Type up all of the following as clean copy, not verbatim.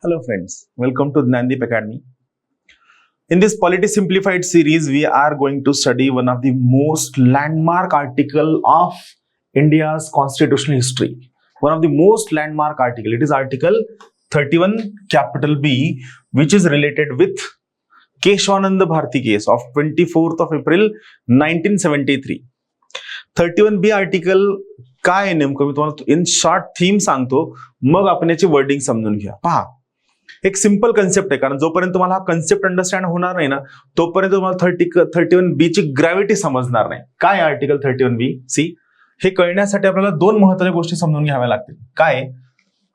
Hello friends, welcome to Gnandeep Academy. In this Polity Simplified series, we are going to study one of the most landmark article of India's constitutional history. One of the most landmark article. It is Article 31 capital B, which is related with Keshavanand Bharati case of 24th of April 1973. 31B article काय आहे नेमकं मी तुम्हाला in short theme सांगतो, मग आपण याची wording समजून घ्या. पहा, एक सिंपल कन्सेप्ट आहे, कारण जोपर्यंत तुम्हाला हा कन्सेप्ट अंडरस्टँड होणार नाही ना, तोपर्यंत तुम्हाला 31B ची ग्रॅव्हिटी समजणार नाही. काय आर्टिकल 31B सी हे कळण्यासाठी आपल्याला दोन महत्त्वाच्या गोष्टी समजून घ्याव्या लागतील. काय,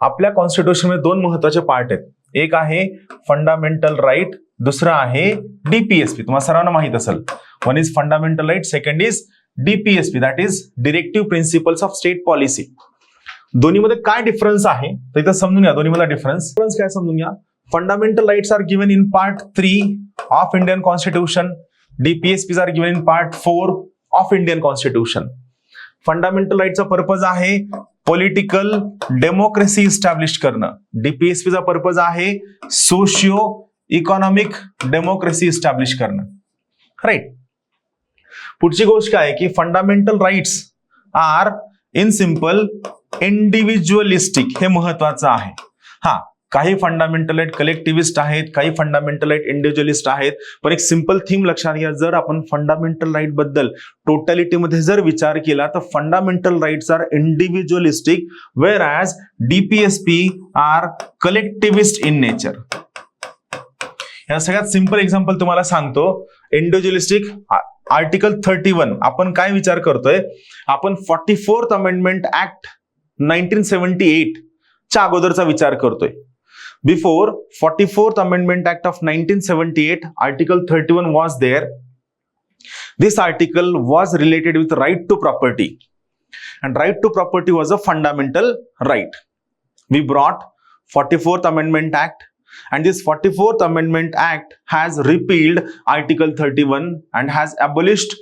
आपल्या कॉन्स्टिट्यूशन मध्ये दोन महत्त्वाचे पार्ट आहेत. एक आहे फंडामेंटल राईट, दुसरा आहे डीपीएसपी. तुम्हाला सर्वांना माहित असेल, one is fundamental right, second is DPSP, that is directive principles of state policy. दोन्हीमध्ये काय डिफरन्स आहे तर इथं समजून घ्या. दोन्हीमध्ये डिफरन्स काय समजून घ्या. Fundamental rights are given in part 3 of Indian constitution. DPSP are given in part 4 of Indian constitution. Fundamental राईटचा पर्पज आहे पॉलिटिकल डेमोक्रेसी इस्टॅब्लिश करणं. डीपीएसपीचा पर्पज आहे सोशियो इकॉनॉमिक डेमोक्रेसी इस्टॅब्लिश करणं. राईट. पुढची गोष्ट काय की fundamental rights are in simple individualistic. हे महत्वाचं आहे. हा, काही फंडामेंटल राईट कलेक्टिव्हिस्ट आहेत, काही फंडामेंटल राईट इंडिव्हिज्युअलिस्ट आहेत. पण एक सिंपल थीम लक्षात घ्या, जर आपण फंडामेंटल राईट बद्दल टोटॅलिटीमध्ये जर विचार केला तर fundamental rights are individualistic, whereas DPSP are collectivist in nature. या सगळ्यात सिंपल एक्झाम्पल तुम्हाला सांगतो. इंडिव्हिज्युअलिस्टिक आर्टिकल 31 आपण काय विचार करतोय, आपण 44th अमेंडमेंट ऍक्ट 1978 च्या अगोदरचा विचार करतोय. Before 44th amendment act of 1978 article 31 was there. This article was related with right to property, and right to property was a fundamental right. We brought 44th Amendment Act, and this 44th Amendment Act has repealed Article 31 and has abolished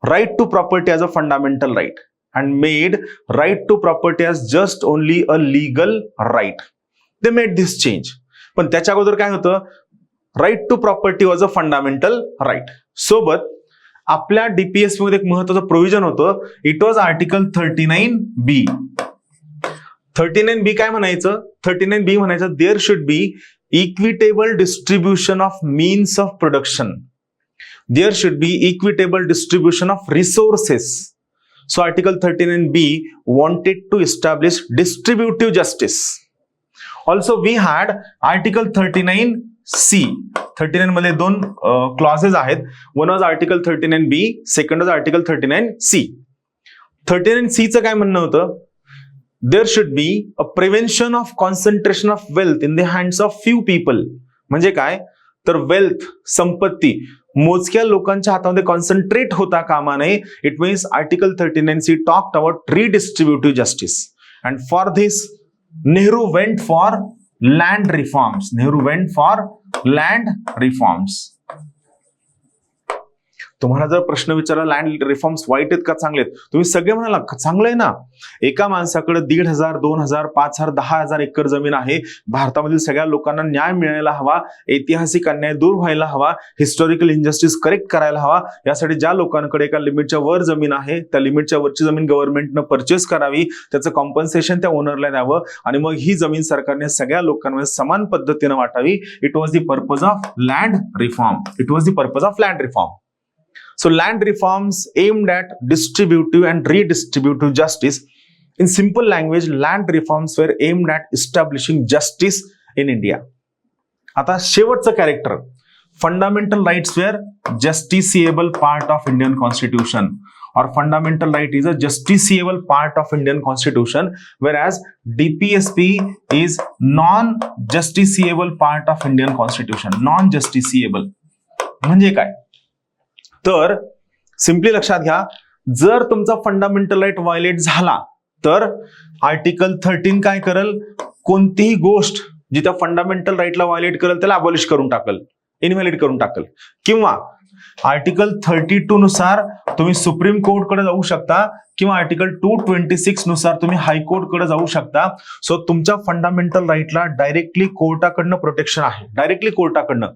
right to property as a fundamental right and made right to property as just only a legal right. They made this change. पण त्याच्या अगोदर काय होतं, right to property was a fundamental right. सोबत आपल्या DPSP मध्ये एक महत्त्वाचं प्रोव्हिजन होतं. It was article 39B. 39B काय म्हणायचं, 39B म्हणायचं there should be equitable distribution of means of production. There should be equitable distribution of resources. So Article 39B wanted to establish distributive justice. Also we had Article 39C. 39 मध्ये दोन clauses आहेत. One was Article 39B, second was Article 39C. 39C चं काय म्हणणं होतं, there should be a prevention of concentration of wealth in the hands of few people. म्हणजे काय तर वेल्थ, संपत्ती मोजक्या लोकांच्या हातामध्ये कॉन्सन्ट्रेट होता कामा नये. It means article 39C talked about redistributive justice. And for this Nehru went for land reforms. Nehru went for land reforms. तुम्हाला जर प्रश्न विचारला लँड रिफॉर्म्स वाईट आहेत का चांगले आहेत, तुम्ही सगळे म्हणाला चांगलं आहे ना. एका माणसाकडे 1,500, 2,000, 5,000, 10,000 एकर जमीन आहे. भारतामधील सगळ्या लोकांना न्याय मिळायला हवा, ऐतिहासिक अन्याय दूर व्हायला हवा, हिस्टॉरिकल इनजस्टिस करेक्ट करायला हवा. यासाठी ज्या लोकांकडे एका लिमिटच्या वर जमीन आहे, त्या लिमिटच्या वरची जमीन गव्हर्नमेंटनं परचेस करावी, त्याचं कॉम्पन्सेशन त्या ओनरला द्यावं आणि मग ही जमीन सरकारने सगळ्या लोकांमध्ये समान पद्धतीने वाटावी. It was the purpose of land reform. It was the purpose of land reform. So land reforms aimed at distributive and redistributive justice. In simple language, land reforms were aimed at establishing justice in India. आता शेवटचं character, fundamental rights were justiciable part of Indian Constitution, or fundamental right is a justiciable part of Indian Constitution, whereas DPSP is non-justiciable part of Indian Constitution. Non-justiciable म्हणजे काय तर simply लक्षात घ्या, जर तुमचा fundamental right violet झाला तर article 13 काय करेल, कोणतीही गोष्ट जी त्या फंडामेंटल राईटला व्हायलेट करेल त्याला अबॉलिश करून टाकल, इनव्हॅलिड करून टाकल. किंवा आर्टिकल 32 नुसार तुम्ही सुप्रीम कोर्टकडे जाऊ शकता किंवा आर्टिकल 226 नुसार तुम्ही हायकोर्टकडे जाऊ शकता. सो तुमच्या फंडामेंटल राईटला डायरेक्टली कोर्टाकडनं प्रोटेक्शन आहे, डायरेक्टली कोर्टाकडनं.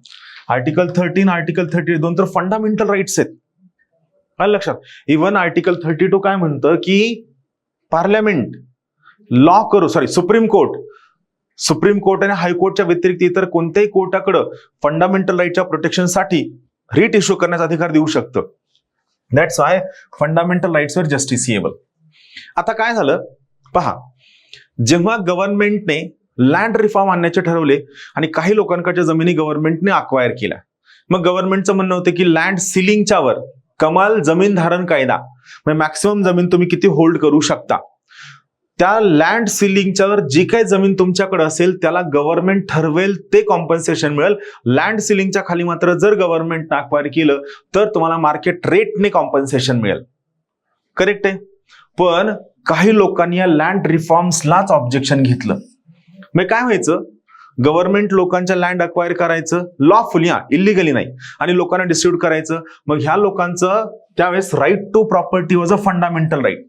आर्टिकल 13, आर्टिकल 32 दोन तर फंडामेंटल राईट्स आहेत. काय लक्षात? इव्हन आर्टिकल 32 काय म्हणतं की पार्लमेंट लॉ करू सुप्रीम कोर्ट आणि हायकोर्टच्या व्यतिरिक्त इतर कोणत्याही कोर्टाकडे फंडामेंटल राईटच्या प्रोटेक्शनसाठी रिट इश्यू करण्याचा अधिकार देऊ शकतं. दॅट्स वाय फंडामेंटल राईट्स वर जस्टिसिएबल. आता काय झालं पहा, जेव्हा गव्हर्नमेंटने लँड रिफॉर्म आणण्याचे ठरवले आणि काही लोकांकडच्या जमिनी गव्हर्नमेंटने अक्वायर केल्या, मग गव्हर्नमेंटचं म्हणणं होतं की लँड सिलिंगच्या वर कमाल जमीन धारण कायदा, म्हणजे मॅक्सिमम जमीन तुम्ही किती होल्ड करू शकता, त्या लँड सिलिंगच्या वर जी काही जमीन तुमच्याकडे असेल त्याला गव्हर्नमेंट ठरवेल ते कॉम्पन्सेशन मिळेल. लँड सिलिंगच्या खाली मात्र जर गव्हर्नमेंट अक्वायर केलं तर तुम्हाला मार्केट रेटने कॉम्पन्सेशन मिळेल. करेक्ट आहे. पण काही लोकांनी या लँड रिफॉर्म्सलाच ऑब्जेक्शन घेतलं. मग काय व्हायचं, गव्हर्नमेंट लोकांच्या लँड अक्वायर करायचं लॉफुली, इलिगली नाही, आणि लोकांना डिस्ट्रीब्यूट करायचं. मग ह्या लोकांचं त्यावेळेस right to property was a fundamental right.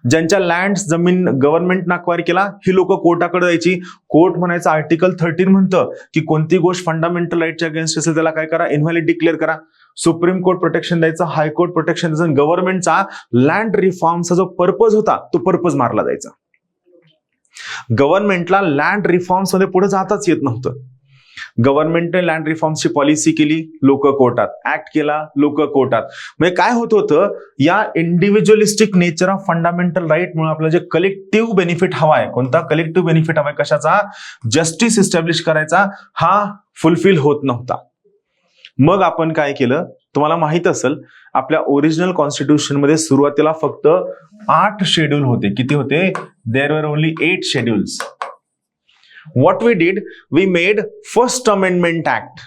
ज्यांच्या लँड जमीन गव्हर्नमेंटनं अक्वायर केला ही लोक कोर्टाकडे जायची. कोर्ट म्हणायचं आर्टिकल 13 म्हणतं की कोणती गोष्ट फंडामेंटल राईटच्या अगेन्स्ट असेल त्याला काय करा, इनव्हॅलिड डिक्लेअर करा. सुप्रीम कोर्ट प्रोटेक्शन द्यायचं, हायकोर्ट प्रोटेक्शन द्यायचं. गव्हर्नमेंटचा लँड रिफॉर्मचा जो पर्पज होता तो पर्पज मारला जायचा. गव्हर्नमेंटला लँड रिफॉर्म्स मध्ये पुढे जाताच येत नव्हतं. गव्हर्नमेंटने लँड रिफॉर्मची पॉलिसी केली, लोक कोर्टात, ऍक्ट केला, लोक कोर्टात. म्हणजे काय होत होतं, या individualistic nature of fundamental right मुळे आपल्याला जे कलेक्टिव्ह बेनिफिट हवाय, कोणता कलेक्टिव्ह बेनिफिट हवाय, कशाचा, जस्टिस इस्टॅब्लिश करायचा, हा फुलफिल होत नव्हता. मग आपण काय केलं, तुम्हाला माहित असेल आपल्या ओरिजिनल कॉन्स्टिट्यूशन मध्ये सुरुवातीला फक्त 8 शेड्यूल होते. किती होते? There were only 8 schedules. What we did, we made First Amendment Act.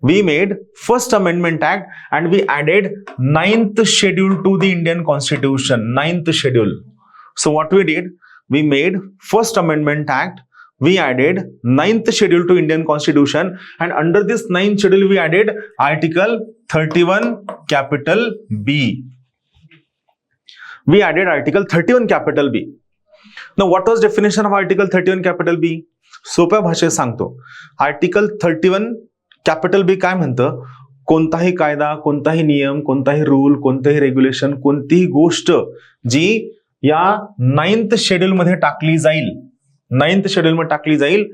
We made First Amendment Act and we added 9th schedule to the Indian Constitution. 9th schedule. So what we did, we made First Amendment Act. We added 9th schedule to Indian Constitution, and under this 9th schedule we added Article 31 capital B. We added Article 31 capital B. Now, what was definition of Article 31 capital B? सोप्या भाषेत सांगतो. Article 31 capital बी काय म्हणतं, कोणताही कायदा, कोणताही नियम, कोणताही रूल, कोणतेही रेग्युलेशन, कोणतीही गोष्ट जी या 9th शेड्यूल मध्ये टाकली जाईल, 9th शेड्यूल मध्ये टाकली जाईल,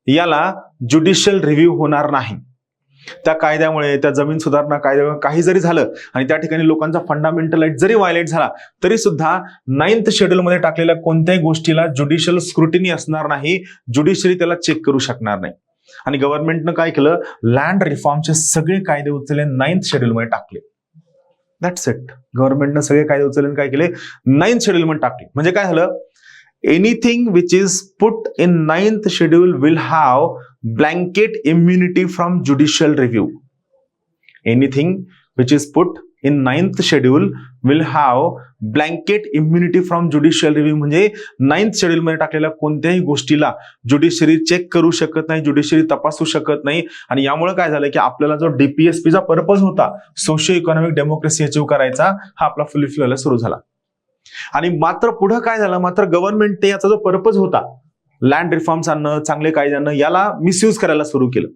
याला ज्युडिशियल रिव्ह्यू होणार नाही. त्या कायद्यामुळे, त्या जमीन सुधारणा कायद्यामुळे काही जरी झालं आणि त्या ठिकाणी लोकांचा फंडामेंटल राईट जरी व्हायलेट झाला तरी सुद्धा 9th शेड्यूल मध्ये टाकलेल्या कोणत्याही गोष्टीला ज्युडिशियल स्क्रुटिनी असणार नाही, ज्युडिशरी त्याला चेक करू शकणार नाही. आणि गव्हर्नमेंटनं काय केलं, लँड रिफॉर्मचे सगळे कायदे उचलले 9th शेड्यूल मध्ये टाकले. That's it. गव्हर्नमेंटनं सगळे कायदे उचलले काय केले, 9th शेड्यूल मध्ये टाकले. म्हणजे काय झालं, anything which is put in 9th schedule will have blanket immunity from judicial review. Anything which is put in 9th schedule will have blanket immunity from judicial review. म्हणजे 9th schedule मध्ये टाकलेल्या कोणत्याही गोष्टीला ज्युडिशरी चेक करू शकत नाही, judiciary तपासू शकत नाही. आणि यामुळे काय झालं की आपल्याला जो डीपीएसपीचा पर्पज होता, सोशिओ इकॉनॉमिक डेमोक्रेसी अचीव्ह करायचा, हा आपला फुलफिल व्हायला सुरू झाला. आणि मात्र पुढे काय झालं, मात्र गव्हर्नमेंटने याचा जो पर्पज होता लँड रिफॉर्म्स आणणं, चांगले कायदे आणणं, याला मिसयूज करायला सुरू केलं.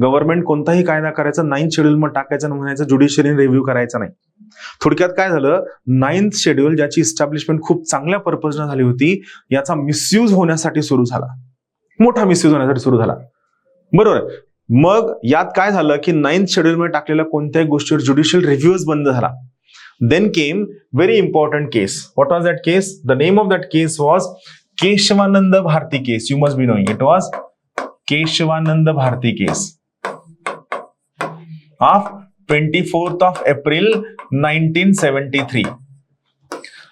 गव्हर्नमेंट कोणताही कायदा करायचा 9th शेड्यूल मध्ये टाकायचं आणि म्हणायचं ज्युडिशरीने रिव्ह्यू करायचा नाही. थोडक्यात काय झालं, 9th शेड्यूल ज्याची इस्टॅब्लिशमेंट खूप चांगल्या पर्पजने झाली होती, याचा मिसयूज होण्यासाठी सुरू झाला, मोठा मिसयूज होण्यासाठी सुरू झाला. बरोबर. मग यात काय झालं की 9th शेड्यूल मध्ये टाकलेल्या कोणत्याही गोष्टीवर ज्युडिशियल रिव्ह्यूज बंद झाला. Then came very important case. What was that case? The name of that case was Keshavananda Bharati case. You must be knowing. It was Keshavananda Bharati case of 24th of April 1973.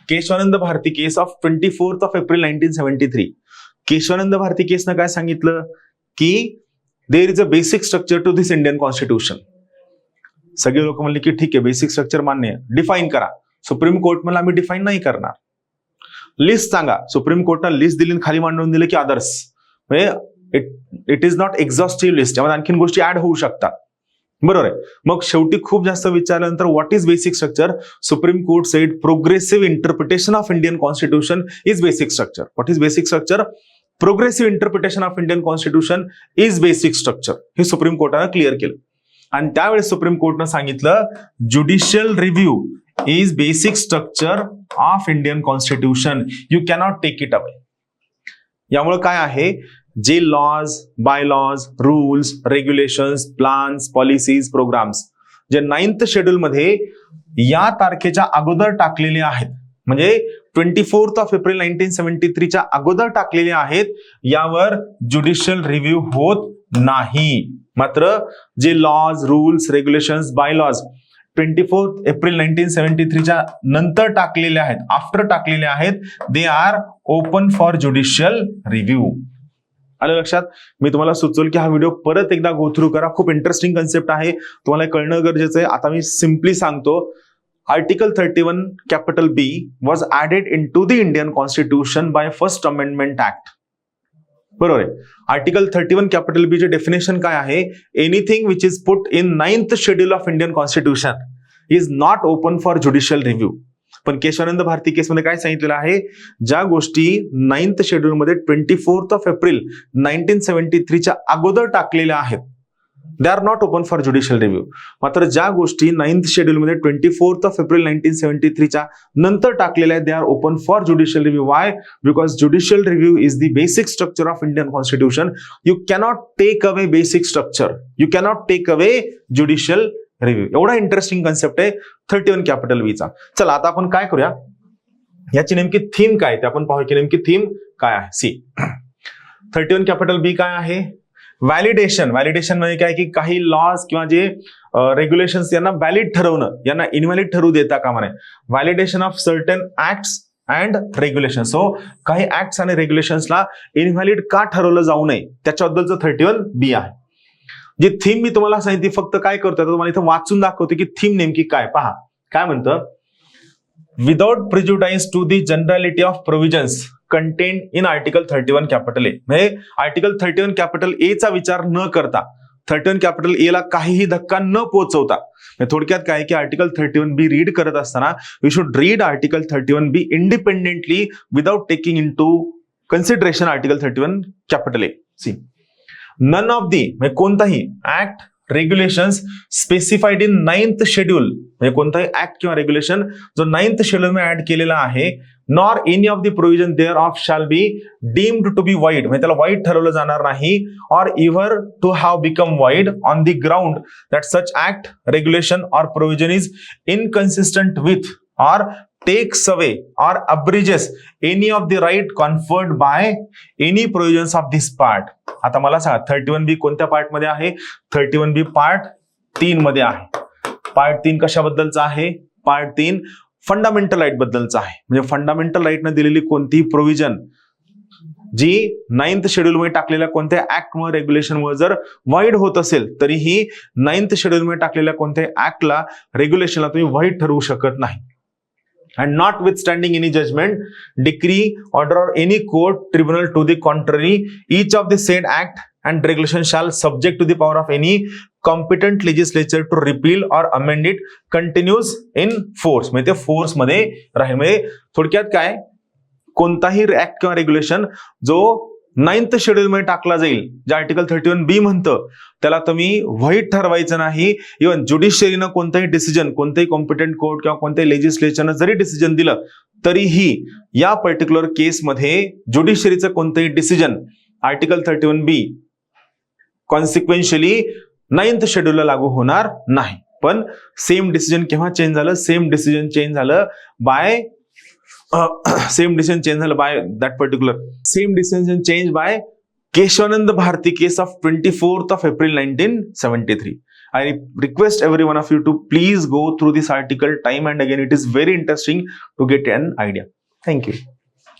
Keshavananda Bharati case of 24th of April 1973. Keshavananda Bharati case ने काय सांगितलं की there is a basic structure to this Indian Constitution. सगळे लोक म्हणले की ठीक आहे, बेसिक स्ट्रक्चर मान्य आहे, डिफाईन करा. सुप्रीम कोर्ट म्हणलं आम्ही डिफाईन नाही करणार, लिस्ट सांगा. सुप्रीम कोर्टनं लिस्ट दिली, खाली मांडून दिले की अदर्स. म्हणजे it is not exhaustive list, त्यामध्ये आणखीन गोष्टी ऍड होऊ शकतात. बरोबर आहे. मग शेवटी खूप जास्त विचारल्यानंतर what is basic structure? Supreme Court said progressive interpretation of Indian Constitution is basic structure. What is basic structure? Progressive interpretation of Indian Constitution is basic structure. हे सुप्रीम कोर्टानं क्लिअर केलं. आणि त्यावेळेस सुप्रीम कोर्टनं सांगितलं judicial review is basic structure of Indian constitution. You cannot take it away. यामुळे काय आहे, जे laws, by laws, rules, regulations, plans, policies, programs जे 9th शेड्यूल मध्ये या तारखेच्या अगोदर टाकलेले आहेत, म्हणजे 24 एप्रिल 1973च्या अगोदर टाकलेले आहेत, यावर ज्युडिशियल रिव्ह्यू होत नाही. मात्र जे laws, rules, regulations, bylaws 24 April 1973च्या नंतर टाकलेले आहेत, आफ्टर टाकलेले आहेत, they are open for judicial review. आलं लक्षात? मी तुम्हाला सुचवलं की हा व्हिडिओ परत एकदा गो थ्रू करा. खूप इंटरेस्टिंग कन्सेप्ट आहे, तुम्हाला कळणं गरजेचं आहे. आता मी सिम्पली सांगतो. Article 31 capital B was added into the Indian constitution by first amendment act. बरोबर आहे. आर्टिकल 31 कॅपिटल बी चे डेफिनेशन काय आहे? Anything which is put in 9th schedule of Indian Constitution is not open for judicial review. पण केशवानंद भारती केसमध्ये काय सांगितलेलं आहे? ज्या गोष्टी 9th शेड्यूल मध्ये 24 एप्रिल 1973च्या अगोदर टाकलेल्या आहेत, they R not open for judicial review. मात्र ज्या गोष्टी 9th शेड्यूल मध्ये 24 एप्रिल 1973च्या नंतर टाकलेल्या आहेत, they are open for judicial review. Why? Because judicial review is the basic structure of Indian constitution. You cannot take away basic structure, you cannot take away judicial review. एवढा interesting concept आहे 31 capital बी चा. चला आता आपण काय करूया, याची नेमकी थीम काय ते आपण पाहूया की नेमकी थीम काय आहे. सी 31 कॅपिटल बी काय आहे? व्हॅलिडेशन. व्हॅलिडेशन म्हणजे काय की काही लॉज किंवा जे रेग्युलेशन्स यांना व्हॅलिड ठरवणं, यांना इनव्हॅलिड ठरवू देता कामा नये. Validation of certain acts and regulation. So काही ऍक्ट्स आणि रेग्युलेशन्सला इनव्हॅलिड का ठरवलं जाऊ नये त्याच्याबद्दलचं 31 बी आहे. जी थीम मी तुम्हाला सांगितली, फक्त काय करतोय तुम्हाला इथं वाचून दाखवते की थीम नेमकी काय. पहा काय म्हणतं. Without prejudice to the generality of provisions content in article 31 capital A. म्हणजे आर्टिकल 31 कॅपिटल ए चा विचार न करता 31 कॅपिटल ए ला काहीही धक्का न पोहोचवता, थोडक्यात काय की आर्टिकल 31 बी रीड करत असताना we should read article 31 B independently without taking into consideration article 31 capital A. See none of the म्हणजे कोणताही act, regulations specified in 9th schedule, म्हणजे कोणताही ऍक्ट किंवा रेग्युलेशन जो 9th शेड्यूल मध्ये ऍड केलेला आहे, nor any of the provision thereof shall be deemed to be void, म्हणजे त्याला वाईड ठरवलं जाणार नाही, or ever to have become void on the ground that such act, regulation or provision is inconsistent with or takes away or abridges any of the right conferred by any provisions of this part. आता मला सांगा 31B कोणत्या part मध्ये आहे? 31B part 3 मध्ये आहे. Part 3 कशाबद्दलचा आहे? Part 3 fundamental right बद्दलचा आहे. म्हणजे फंडामेंटल राईटने दिलेली कोणतीही प्रोव्हिजन जी 9th शेड्यूल मध्ये टाकलेल्या कोणत्या ऍक्ट मुळे, रेग्युलेशन मुळे जर वाईड होत असेल तरीही 9th शेड्यूल मध्ये टाकलेल्या कोणत्याही ऍक्टला, रेग्युलेशनला तुम्ही वाईड ठरवू शकत नाही. And notwithstanding any judgment, decree, order or any court, tribunal to the contrary, each of the said act and regulation shall subject to the power of any competent legislature to repeal or amend it continues in force. म्हणजे ते force मध्ये राहील. म्हणजे थोडक्यात काय, कोणताही act किंवा regulation जो 9th शेड्यूल मध्ये टाकला जाईल, जे आर्टिकल 31 बी म्हणतं, त्याला तुम्ही व्हाईट ठरवायचं नाही. इव्हन ज्युडिशियरीनं कोणताही डिसिजन, कोणताही कॉम्पिटंट कोर्ट किंवा कोणत्याही लेजिस्लेचरनं जरी डिसिजन दिलं तरीही या पर्टिक्युलर केसमध्ये ज्युडिशियरीचं कोणतंही डिसिजन आर्टिकल 31 बी कॉन्सिक्वेन्शियली 9th शेड्यूलला लागू होणार नाही. पण सेम डिसिजन केव्हा चेंज झालं? सेम डिसिजन चेंज झालं bye that particular same decision changed by Keshavanand Bharati case of 24th April 1973. I request every one of you to please go through this article time and again. It is very interesting to get an idea. Thank you.